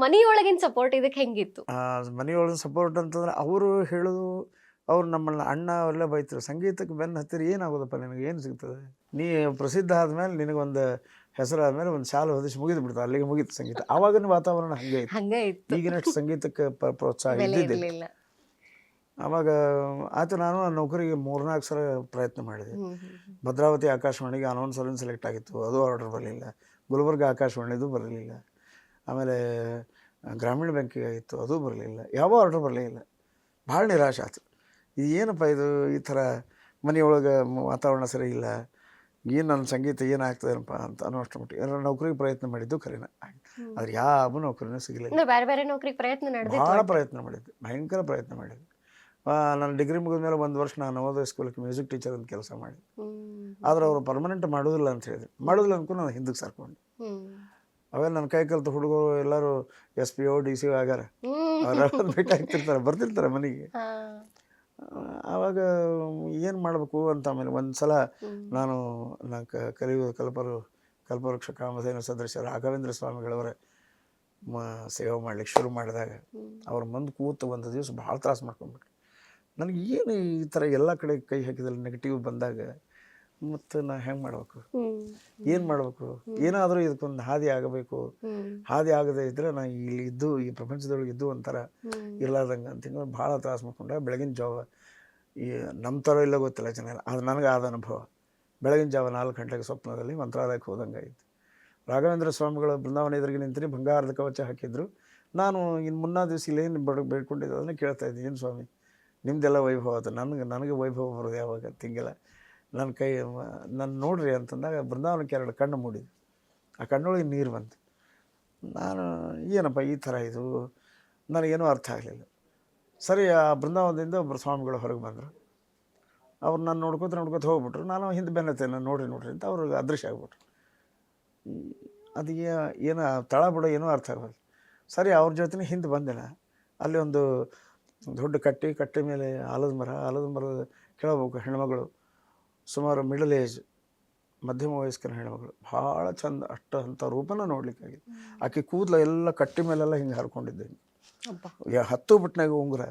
ಮನೆಯೊಳಗಿನ support ಇದಕ್ಕೆ ಹೆಂಗಿತ್ತು? ಮನೆಯೊಳಗಿನ support ಅಂತಂದ್ರೆ ಅವರು ಹೇಳೋದು, ಅವ್ರು ನಮ್ಮನ್ನ ಅಣ್ಣ ಅವರೆಲ್ಲ ಬೈತಾರೆ, ಸಂಗೀತಕ್ಕೆ ಬೆನ್ನು ಹತ್ತಿರ ಏನಾಗೋದಪ್ಪ ನಿನಗೆ, ಏನು ಸಿಗ್ತದೆ, ನೀ ಪ್ರಸಿದ್ಧ ಆದಮೇಲೆ ನಿನಗೊಂದು ಹೆಸರಾದ್ಮೇಲೆ ಒಂದು ಶಾಲೆ ಹೊದಿಸಿ ಮುಗಿದು ಬಿಡ್ತಾರೆ, ಅಲ್ಲಿಗೆ ಮುಗೀತು ಸಂಗೀತ. ಆವಾಗಿನ ವಾತಾವರಣ ಹಂಗೆ ಇತ್ತು. ಹಂಗೆ ಇತ್ತು. ಈಗಿನಷ್ಟು ಸಂಗೀತಕ್ಕೆ ಪ್ರೋತ್ಸಾಹ ಬೆಲೆ ಇದ್ದಿದ್ದಿಲ್ಲ. ಇರ್ಲಿಲ್ಲ. ಆವಾಗ ಆಯಿತು, ನಾನು ಆ ನೌಕರಿಗೆ 3-4 ಸಲ ಪ್ರಯತ್ನ ಮಾಡಿದೆ. ಹ್ಮ್ ಹ್ಮ್ ಭದ್ರಾವತಿ ಆಕಾಶವಾಣಿಗೆ ಅನೌನ್ಸರ್ ಸೆಲೆಕ್ಟ್ ಆಗಿತ್ತು, ಅದು ಆರ್ಡರ್ ಬರಲಿಲ್ಲ. ಗುಲ್ಬರ್ಗ ಆಕಾಶವಾಣಿದು ಬರಲಿಲ್ಲ. ಆಮೇಲೆ ಗ್ರಾಮೀಣ ಬ್ಯಾಂಕಿಗೆ ಆಗಿತ್ತು, ಅದು ಬರಲಿಲ್ಲ. ಯಾವ ಆರ್ಡರ್ ಬರಲಿಲ್ಲ. ಭಾಳ ನಿರಾಶೆ ಆಯ್ತು. ಇದು ಏನಪ್ಪ ಇದು, ಈ ಥರ ಮನೆಯೊಳಗೆ ವಾತಾವರಣ ಸರಿ ಇಲ್ಲ, ಏನು ನನ್ನ ಸಂಗೀತ ಏನಾಗ್ತದೇನಪ್ಪ ಅಂತ ಅನ್ನೋಷ್ಟು ಮಟ್ಟಿಗೆ ನೌಕರಿಗೆ ಪ್ರಯತ್ನ ಮಾಡಿದ್ದು ಖರೇನ. ಆದ್ರೆ ಯಾವ ನೌಕರಿನೂ ಸಿಗಲಿಲ್ಲ. ಅಂದ್ರೆ ಬೇರೆ ಬೇರೆ ನೌಕರಿ ಪ್ರಯತ್ನ ನಡೆದಿತ್ತು. ಭಾಳ ಪ್ರಯತ್ನ ಮಾಡಿದ್ದೆ, ಭಯಂಕರ ಪ್ರಯತ್ನ ಮಾಡಿದ್ದೆ. ನಾನು ಡಿಗ್ರಿ ಮುಗಿದ ಮೇಲೆ 1 ವರ್ಷ ನಾನು ನವೋದಯ ಸ್ಕೂಲಕ್ಕೆ ಮ್ಯೂಸಿಕ್ ಟೀಚರ್ ಅಂತ ಕೆಲಸ ಮಾಡಿ. ಆದ್ರೆ ಅವರು ಪರ್ಮನೆಂಟ್ ಮಾಡೋದಿಲ್ಲ ಅಂತ ಹೇಳಿದ್ರು. ಮಾಡೋದಿಲ್ಲ ಅಂದ್ಕೊಂಡು ನಾನು ಹಿಂದಕ್ಕೆ ಸರ್ಕೊಂಡು. ಅವೆಲ್ಲ ನನ್ನ ಕೈ ಕಲಿತು ಹುಡುಗರು ಎಲ್ಲರೂ SPO DC ಆಗ್ಯಾರ. ಅವರೆಲ್ಲ ಭೇಟಿ ಆಗ್ತಿರ್ತಾರೆ, ಬರ್ತಿರ್ತಾರೆ ಮನೆಗೆ. ಆವಾಗ ಏನು ಮಾಡಬೇಕು ಅಂತ ಆಮೇಲೆ ಒಂದು ಸಲ ನಾನು ಕಲಿಯುವುದು ಕಲ್ಪವೃಕ್ಷ ಕಾಮಧೇನು ಸದೃಶ ರಾಘವೇಂದ್ರ ಸ್ವಾಮಿಗಳವರ ಸೇವೆ ಮಾಡ್ಲಿಕ್ಕೆ ಶುರು ಮಾಡಿದಾಗ ಅವ್ರ ಮುಂದೆ ಕೂತು ಒಂದು ದಿವಸ ಭಾಳ ತ್ರಾಸು ಮಾಡ್ಕೊಂಡ್ಬಿಟ್ರು. ನನಗೆ ಏನು ಈ ಥರ ಎಲ್ಲ ಕಡೆ ಕೈ ಹಾಕಿದಲ್ಲಿ ನೆಗೆಟಿವ್ ಬಂದಾಗ ಮತ್ತು ನಾ ಹೆಂಗೆ ಮಾಡ್ಬೇಕು, ಏನು ಮಾಡಬೇಕು, ಏನಾದರೂ ಇದಕ್ಕೊಂದು ಹಾದಿ ಆಗಬೇಕು. ಹಾದಿ ಆಗದೇ ಇದ್ದರೆ ನಾ ಇಲ್ಲಿ ಇದ್ದು ಈ ಪ್ರಪಂಚದೊಳಗೆ ಇದ್ದು ಒಂಥರ ಇರ್ಲಾರ್ದಂಗೆ ಅಂತ ಭಾಳ ತ್ರಾಸು ಮಾಡ್ಕೊಂಡೆ. ಬೆಳಗಿನ ಜಾವ ಈ ನಮ್ಮ ಥರ ಇಲ್ಲ ಗೊತ್ತಿಲ್ಲ ಜನ, ಅದು ನನಗೆ ಆದ ಅನುಭವ. ಬೆಳಗಿನ ಜಾವ 4 ಗಂಟೆಗೆ ಸ್ವಪ್ನದಲ್ಲಿ ಮಂತ್ರಾಲಯಕ್ಕೆ ಹೋದಂಗೆ ಆಯಿತು. ರಾಘವೇಂದ್ರ ಸ್ವಾಮಿಗಳ ಬೃಂದಾವನ ಎದುರಿಗೆ ನಿಂತೀನಿ, ಬಂಗಾರದ ಕವಚ ಹಾಕಿದ್ರು. ನಾನು ಇನ್ನು ಮುನ್ನಾ ದಿವಸ ಇಲ್ಲೇನು ಬೇಡ್ಕೊಂಡಿದ್ದೆ ಅದನ್ನು ಕೇಳ್ತಾ ಇದ್ದೀನಿ, ಏನು ಸ್ವಾಮಿ ನಿಮ್ಮದೆಲ್ಲ ವೈಭವ ಅದು, ನನಗೆ ವೈಭವ ಬರೋದು ಯಾವಾಗ ತಿಂಗಿಲ್ಲ, ನನ್ನ ಕೈ ನಾನು ನೋಡ್ರಿ ಅಂತಂದಾಗ ಬೃಂದಾವನಕ್ಕೆ 2 ಕಣ್ಣು ಮೂಡಿದ್ದು. ಆ ಕಣ್ಣೊಳಗೆ ನೀರು ಬಂತು. ನಾನು ಏನಪ್ಪ ಈ ಥರ ಇದು, ನನಗೇನೂ ಅರ್ಥ ಆಗಲಿಲ್ಲ. ಸರಿ, ಆ ಬೃಂದಾವನದಿಂದ ಒಬ್ಬರು ಸ್ವಾಮಿಗಳು ಹೊರಗೆ ಬಂದರು. ಅವ್ರು ನಾನು ನೋಡ್ಕೊತ ಹೋಗ್ಬಿಟ್ರು. ನಾನು ಹಿಂದೆ ಬೆನ್ನತ್ತೆ, ನಾನು ನೋಡ್ರಿ ಅಂತ ಅವ್ರಿಗೆ ಅದೃಶ್ಯ ಆಗ್ಬಿಟ್ರು. ಅದು ಏನೋ ತಳ ಬಿಡೋ ಏನೂ ಅರ್ಥ ಆಗೋಲ್ಲ. ಸರಿ, ಅವ್ರ ಜೊತೆ ಹಿಂದೆ ಬಂದೆ. ಅಲ್ಲಿ ಒಂದು ದೊಡ್ಡ ಕಟ್ಟೆ ಮೇಲೆ ಆಲದ ಮರದ ಕೆಳಗೆ ಹೆಣ್ಮಗಳು, ಸುಮಾರು ಮಿಡಲ್ ಏಜ್, ಮಧ್ಯಮ ವಯಸ್ಕರ ಹೆಣ್ಮಗಳು, ಭಾಳ ಚಂದ, ಅಂಥ ರೂಪನ ನೋಡ್ಲಿಕ್ಕಾಗಿದೆ. ಆಕೆ ಕೂದಲ ಎಲ್ಲ ಕಟ್ಟಿ ಮೇಲೆಲ್ಲ ಹಿಂಗೆ ಹರ್ಕೊಂಡಿದ್ದೆ, 10 ಬಿಟ್ನಾಗ ಉಂಗುರ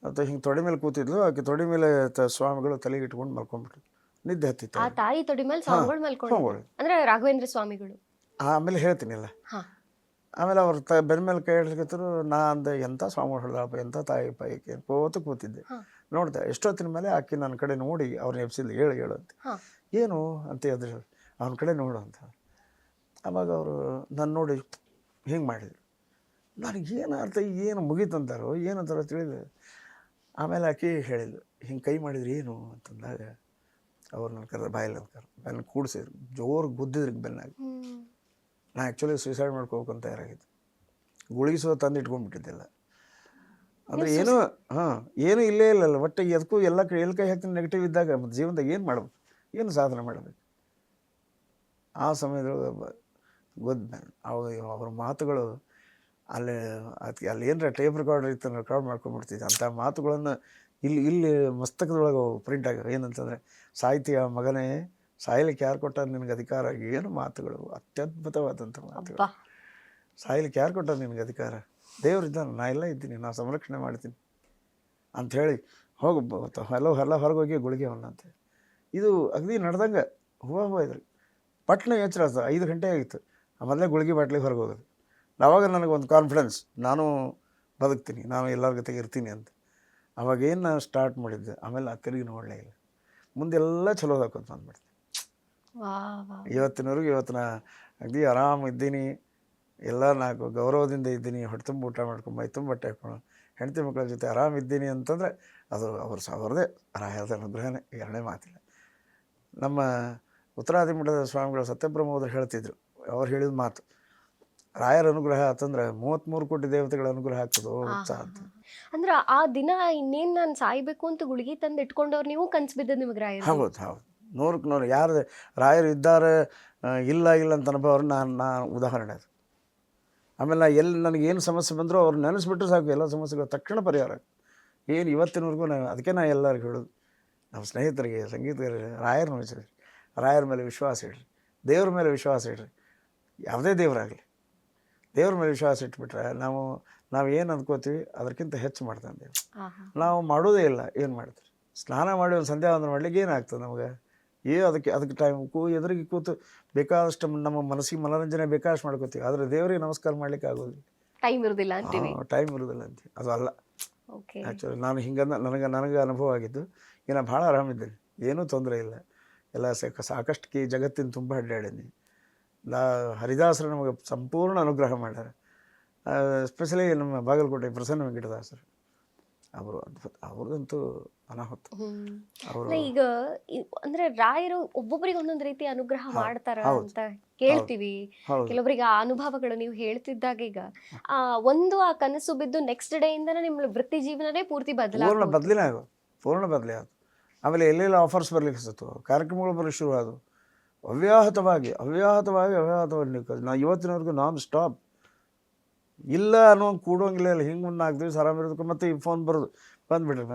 ಅಥವಾ ಹಿಂಗೆ ತೊಡೆ ಮೇಲೆ ಕೂತಿದ್ಲು. ಆಕೆ ತೊಡೆ ಮೇಲೆ ಸ್ವಾಮಿಗಳು ತಲೆಗೆ ಇಟ್ಕೊಂಡು ಮಲ್ಕೊಂಡ್ಬಿಟ್ರು. ನಿದ್ದೆ ಹತ್ತಿತ್ತು. ಆ ತಾಯಿ ತೊಡೆ ಮೇಲೆ ಸ್ವಾಮಿಗಳು ಮಲ್ಕೊಂಡು, ಅಂದ್ರೆ ರಾಘವೇಂದ್ರ ಸ್ವಾಮಿಗಳು. ಆಮೇಲೆ ಹೇಳ್ತೀನಿಲ್ಲ. ಆಮೇಲೆ ಅವ್ರ ಬೆನ್ನ ಮೇಲೆ ಕೈ ಹಿಡ್ಲಿಕ್ಕತ್ತರು. ನಾ ಅಂದೆ, ಎಂಥ ಸ್ವಾಮಿಗಳು ಹೊಡೆದಪ್ಪ, ಎಂಥ ತಾಯಿ ಪಾಯಿಕೆ ಕೋತು ಕೂತಿದ್ದೆ. ನೋಡ್ದೆ, ಎಷ್ಟೊತ್ತಿನ ಮೇಲೆ ಆಕೆ ನನ್ನ ಕಡೆ ನೋಡಿ ಅವ್ರನ್ನ ಎಬ್ಸಿದ್ಲು. ಹೇಳು ಅಂತ. ಏನು ಅಂತ ಎದ್ರು, ಅವನ ಕಡೆ ನೋಡು ಅಂತ. ಆವಾಗ ಅವರು ನಾನು ನೋಡಿ ಹಿಂಗೆ ಮಾಡಿದ್ರು. ನನಗೇನು ಅರ್ಥ, ಏನು ಮುಗೀತಂತಾರೋ ಏನಂತಾರೋ ತಿಳಿದು. ಆಮೇಲೆ ಆಕೆ ಹೇಳಿದ್ಲು, ಹಿಂಗೆ ಕೈ ಮಾಡಿದ್ರಿ ಏನು ಅಂತಂದಾಗ ಅವ್ರು ನನ್ನ ಕರೆದ ಬಾಯಲ್ಲಿ ಬೆನ್ನ ಕೂಡಿಸಿದ್ರು, ಜೋರು ಗುದ್ದಿದ್ರು ಬೆನ್ನಾಗಿ. ನಾ ಆ್ಯಕ್ಚುಲಿ ಸೂಸೈಡ್ ಮಾಡ್ಕೋಬೇಕು ಅಂತ ತಯಾರಾಗಿದ್ದು. ಗುಳಿಸೋ ತಂದು ಇಟ್ಕೊಂಡ್ಬಿಟ್ಟಿದ್ದೆಲ್ಲ. ಅಂದರೆ ಏನೂ ಇಲ್ಲೇ ಇಲ್ಲಲ್ಲ, ಒಟ್ಟು ಎದಕ್ಕೂ ಎಲ್ಲ ಕೈ ಹಾಕ್ತೀನಿ ನೆಗೆಟಿವ್ ಇದ್ದಾಗ ಮತ್ತು ಜೀವನದಾಗ ಏನು ಮಾಡ್ಬೇಕು, ಏನು ಸಾಧನೆ ಮಾಡಬೇಕು. ಆ ಸಮಯದೊಳಗೆ ಅವ್ರ ಮಾತುಗಳು ಅಲ್ಲಿ ಏನರ ಟೇಪ್ ರೆಕಾರ್ಡರ್ ಇತ್ತು, ರೆಕಾರ್ಡ್ ಮಾಡ್ಕೊಂಡ್ಬಿಡ್ತಿದ್ದೆ. ಅಂಥ ಮಾತುಗಳನ್ನು ಇಲ್ಲಿ ಮಸ್ತಕದೊಳಗೆ ಪ್ರಿಂಟ್ ಆಗಿವೆ. ಏನಂತಂದರೆ, ಸಾಹಿತ್ಯ ಮಗನೇ, ಸಾಯ್ಲಿಕ್ಕೆ ಯಾರು ಕೊಟ್ಟಾರ ನಿನಗೆ ಅಧಿಕಾರ, ಏನು ಮಾತುಗಳು, ಅತ್ಯದ್ಭುತವಾದಂಥ ಮಾತುಗಳು. ಸಾಯ್ಲಿಕ್ಕೆ ಯಾರು ಕೊಟ್ಟಾರ ನಿನಗೆ ಅಧಿಕಾರ, ದೇವರಿದ್ದಾನೆ, ನಾ ಎಲ್ಲ ಇದ್ದೀನಿ, ನಾ ಸಂರಕ್ಷಣೆ ಮಾಡ್ತೀನಿ ಅಂಥೇಳಿ ಎಲ್ಲ ಹೊರಗೋಗಿ ಗುಳಿಗೆ ಅಂತ. ಇದು ಅಗದಿ ನಡೆದಂಗೆ ಹೂವು ಇದ್ರಿ. ಪಟ್ನ ಎಚ್ಚರ 5 ಗಂಟೆ ಆಗಿತ್ತು. ಆಮೇಲೆ ಗುಳಿಗೆ ಬಾಟ್ಲಿಗೆ ಹೊರಗೆ ಹೋಗೋದು. ಆವಾಗ ನನಗೊಂದು ಕಾನ್ಫಿಡೆನ್ಸ್, ನಾನು ಬದುಕ್ತೀನಿ, ನಾನು ಎಲ್ಲರ ಜೊತೆಗೆ ಇರ್ತೀನಿ ಅಂತ. ಅವಾಗೇನು ನಾನು ಸ್ಟಾರ್ಟ್ ಮಾಡಿದ್ದೆ. ಆಮೇಲೆ ತಿರುಗಿ ನೋಡಲೇ ಇಲ್ಲ. ಮುಂದೆಲ್ಲ ಚಲೋ ಹಾಕೋದು ಬಂದ್ಬಿಡ್ತೀನಿ. ಇವತ್ತಿನವರೆಗೂ ನಾ ಅಗದಿ ಆರಾಮ ಇದ್ದೀನಿ. ಎಲ್ಲ ನಾಲ್ಕು ಗೌರವದಿಂದ ಇದ್ದೀನಿ. ಹೊಟ್ಟೆ ತುಂಬ ಊಟ ಮಾಡ್ಕೊಂಡು, ಮೈ ತುಂಬ ಬಟ್ಟೆ ಹಾಕೊಂಡು, ಹೆಂಡತಿ ಮಕ್ಕಳ ಜೊತೆ ಆರಾಮಿದ್ದೀನಿ ಅಂತಂದರೆ ಅದು ಅವ್ರದ್ದೇ ರಾಯರದ ಅನುಗ್ರಹನೇ, ಎರಡನೇ ಮಾತಿಲ್ಲ. ನಮ್ಮ ಉತ್ತರಾದಿ ಮಠದ ಸ್ವಾಮಿಗಳು ಸತ್ಯಬ್ರಹ್ಮೋದ್ರು ಹೇಳ್ತಿದ್ರು, ಅವ್ರು ಹೇಳಿದ ಮಾತು, ರಾಯರ ಅನುಗ್ರಹ ಅಂತಂದ್ರೆ 33 ಕೋಟಿ ದೇವತೆಗಳ ಅನುಗ್ರಹ ಆಗ್ತದೋ ಉತ್ಸಾಹ ಅಂತ. ಅಂದ್ರೆ ಆ ದಿನ ಇನ್ನೇನು ನಾನು ಸಾಯ್ಬೇಕು ಅಂತ ಗುಳಿಗೆ ತಂದು ಇಟ್ಕೊಂಡವ್ರು ನೀವು ಕನ್ಸು ಬಿದ್ದದ್ದು ನಿಮಗೆ ರಾಯರು? ಹೌದು 100ಕ್ಕೆ 100. ಯಾರು ರಾಯರು ಇದ್ದಾರೆ ಇಲ್ಲ ಅಂತ ಅನುಭವ ನಾನು ಉದಾಹರಣೆ ಅದು. ಆಮೇಲೆ ನನಗೇನು ಸಮಸ್ಯೆ ಬಂದರೂ ಅವ್ರು ನೆನೆಸ್ಬಿಟ್ರೆ ಸಾಕು, ಎಲ್ಲ ಸಮಸ್ಯೆಗಳು ತಕ್ಷಣ ಪರಿಹಾರ. ಏನು ಇವತ್ತಿನವರೆಗೂ ಅದಕ್ಕೆ ನಾ ಎಲ್ಲರಿಗೂ ಹೇಳೋದು, ನಮ್ಮ ಸ್ನೇಹಿತರಿಗೆ, ಸಂಗೀತಗಾರರಿಗೆ, ರಾಯರನ್ನ ಮೆಚ್ಚಿರಿ, ರಾಯರ ಮೇಲೆ ವಿಶ್ವಾಸ ಇಡ್ರಿ, ದೇವ್ರ ಮೇಲೆ ವಿಶ್ವಾಸ ಇಡ್ರಿ. ಯಾವುದೇ ದೇವರಾಗಲಿ, ದೇವ್ರ ಮೇಲೆ ವಿಶ್ವಾಸ ಇಟ್ಬಿಟ್ರೆ ನಾವು ಏನು ಅಂದ್ಕೋತೀವಿ ಅದಕ್ಕಿಂತ ಹೆಚ್ಚು ಮಾಡ್ತಾನೆ ದೇವ್ರು. ಆಹಾ. ನಾವು ಮಾಡೋದೇ ಇಲ್ಲ, ಏನು ಮಾಡ್ತೀವಿ? ಸ್ನಾನ ಮಾಡಿ ಒಂದು ಸಂಧ್ಯಾ ವಂದನೆ ಮಾಡ್ಲಿಕ್ಕೆ ಏನಾಗ್ತದೆ ನಮಗೆ? ಅದಕ್ಕೆ ಟೈಮ್ ಎದುರಿಗೆ ಕೂತು ಬೇಕಾದಷ್ಟು ನಮ್ಮ ಮನಸ್ಸಿಗೆ ಮನೋರಂಜನೆ ಬೇಕಾದಷ್ಟು ಮಾಡ್ಕೋತೀವಿ, ಆದರೆ ದೇವರಿಗೆ ನಮಸ್ಕಾರ ಮಾಡ್ಲಿಕ್ಕೆ ಆಗೋದಿಲ್ಲ, ಟೈಮ್ ಇರೋದಿಲ್ಲ ಅಂತೀವಿ. ಟೈಮ್ ಇರೋದಿಲ್ಲ ಅಂತೀವಿ. ಅದು ಅಲ್ಲ ಓಕೆ. ಆ್ಯಕ್ಚುಲಿ ನಾನು ನನಗೆ ಅನುಭವ ಆಗಿದ್ದು. ಈಗ ನಾನು ಭಾಳ ಆರಾಮಿದ್ದೀನಿ, ಏನೂ ತೊಂದರೆ ಇಲ್ಲ, ಎಲ್ಲ ಸಾಕಷ್ಟು ಜಗತ್ತಿನ ತುಂಬ ಅಡ್ಡಾಡೀನಿ. ಹರಿದಾಸರು ನಮಗೆ ಸಂಪೂರ್ಣ ಅನುಗ್ರಹ ಮಾಡ್ಯಾರ. ಎಸ್ಪೆಷಲಿ ನಮ್ಮ ಬಾಗಲಕೋಟೆ ಪ್ರಸನ್ನ ವೆಂಕಟದಾಸರು, ಅವರು ಅದ್ಭುತ, ಅವ್ರದಂತೂ ಅನಾಹುತ. ಅವರು ಅಲ್ಲ, ಈಗ ಅಂದ್ರೆ ರಾಯರು ಒಬ್ಬೊಬ್ಬರಿಗೆ ಒಂದೊಂದು ರೀತಿ ಅನುಗ್ರಹ ಮಾಡ್ತಾರ ಅಂತ ಕೇಳ್ತೀವಿ. ಕೆಲವರಿಗೆ ಆ ಅನುಭವಗಳು ನೀವು ಹೇಳ್ತಿದ್ದಾಗ ಈಗ ಆ ಕನಸು ಬಿದ್ದು ನೆಕ್ಸ್ಟ್ ಡೇ ಇಂದ ನಿಮ್ಮ ವೃತ್ತಿ ಜೀವನನೇ ಪೂರ್ತಿ ಪೂರ್ಣ ಬದಲೇ ಆಯ್ತು. ಆಮೇಲೆ ಎಲ್ಲೆಲ್ಲ ಆಫರ್ಸ್ ಬರ್ಲಿಕ್ಕೆ ಸಿಕ್ತು, ಕಾರ್ಯಕ್ರಮಗಳು ಬರಲಿಕ್ಕೆ ಶುರು ಆದವು. ಅವ್ಯಾಹತವಾಗಿ ನಾ ಇವತ್ತಿನವರೆಗೂ ನಾನ್ ಸ್ಟಾಪ್ ಇಲ್ಲ ಅನ್ನೋ ಕೂಡೋಂಗಿಲ್ಲ. ಹಿಂಗೆ 4 ದಿವಸ ಆರಾಮಿರೋದಕ್ಕೆ ಮತ್ತೆ ಈ ಫೋನ್ ಬಂದ್ಬಿಡ್ರಿ